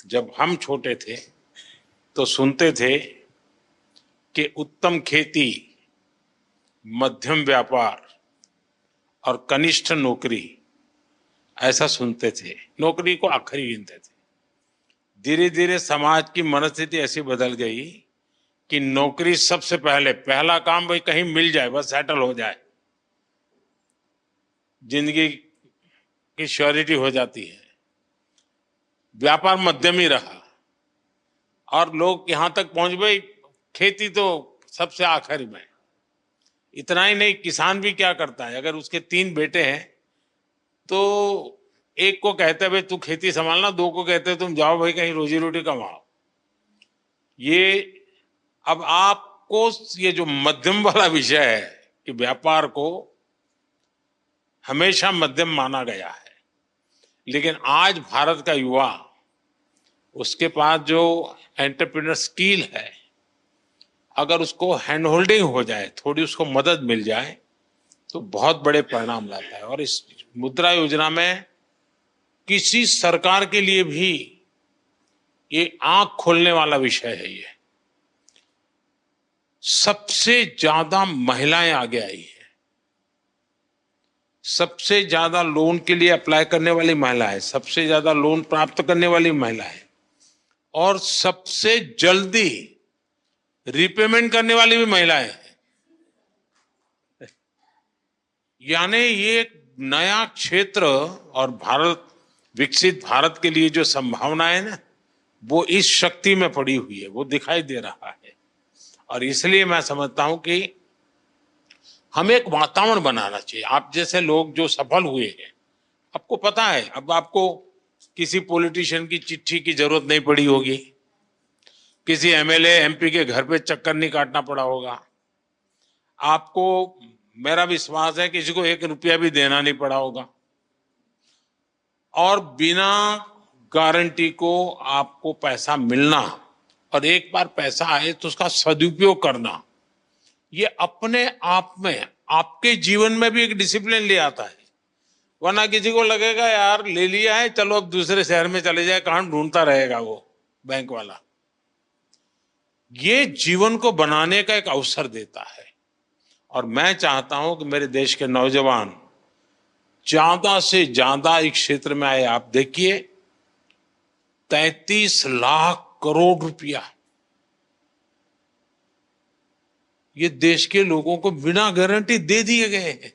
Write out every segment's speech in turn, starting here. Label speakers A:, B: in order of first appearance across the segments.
A: जब हम छोटे थे तो सुनते थे कि उत्तम खेती, मध्यम व्यापार और कनिष्ठ नौकरी, ऐसा सुनते थे। नौकरी को आखिरी गिनते थे। धीरे धीरे समाज की मनस्थिति ऐसी बदल गई कि नौकरी सबसे पहले, पहला काम भाई कहीं मिल जाए, बस सेटल हो जाए, जिंदगी की श्योरिटी हो जाती है। व्यापार मध्यम ही रहा और लोग यहां तक पहुंच गए, खेती तो सबसे आखिर में। इतना ही नहीं, किसान भी क्या करता है, अगर उसके 3 बेटे हैं तो एक को कहते हैं भाई तू खेती संभालना, 2 को कहते हैं तुम जाओ भाई कहीं रोजी रोटी कमाओ। ये अब आपको ये जो मध्यम वाला विषय है कि व्यापार को हमेशा मध्यम माना गया है, लेकिन आज भारत का युवा, उसके पास जो एंटरप्रेन्योर स्किल है, अगर उसको हैंड होल्डिंग हो जाए, थोड़ी उसको मदद मिल जाए, तो बहुत बड़े परिणाम लाता है। और इस मुद्रा योजना में किसी सरकार के लिए भी ये आंख खोलने वाला विषय है। ये सबसे ज्यादा महिलाएं आगे आई है, सबसे ज्यादा लोन के लिए अप्लाई करने वाली महिला है, सबसे ज्यादा लोन प्राप्त करने वाली महिला है और सबसे जल्दी रिपेमेंट करने वाली भी महिलाएं हैं। यानी ये एक नया क्षेत्र, और भारत, विकसित भारत के लिए जो संभावना है ना, वो इस शक्ति में पड़ी हुई है, वो दिखाई दे रहा है। और इसलिए मैं समझता हूं कि हमें एक वातावरण बनाना चाहिए। आप जैसे लोग जो सफल हुए हैं, आपको पता है, अब आपको किसी पॉलिटिशियन की चिट्ठी की जरूरत नहीं पड़ी होगी, किसी एमएलए एमपी के घर पे चक्कर नहीं काटना पड़ा होगा आपको। मेरा विश्वास है किसी को 1 रुपया भी देना नहीं पड़ा होगा, और बिना गारंटी को आपको पैसा मिलना, और एक बार पैसा आए तो उसका सदुपयोग करना, ये अपने आप में आपके जीवन में भी एक डिसिप्लिन ले आता है। वरना किसी को लगेगा यार ले लिया है, चलो अब दूसरे शहर में चले जाए, कहां ढूंढता रहेगा वो बैंक वाला। ये जीवन को बनाने का एक अवसर देता है। और मैं चाहता हूं कि मेरे देश के नौजवान ज्यादा से ज्यादा इस क्षेत्र में आए। आप देखिए, 33 लाख करोड़ रुपया ये देश के लोगों को बिना गारंटी दे दिए गए हैं।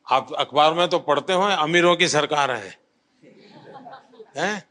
A: आप अखबार में तो पढ़ते हो अमीरों की सरकार है, हैं?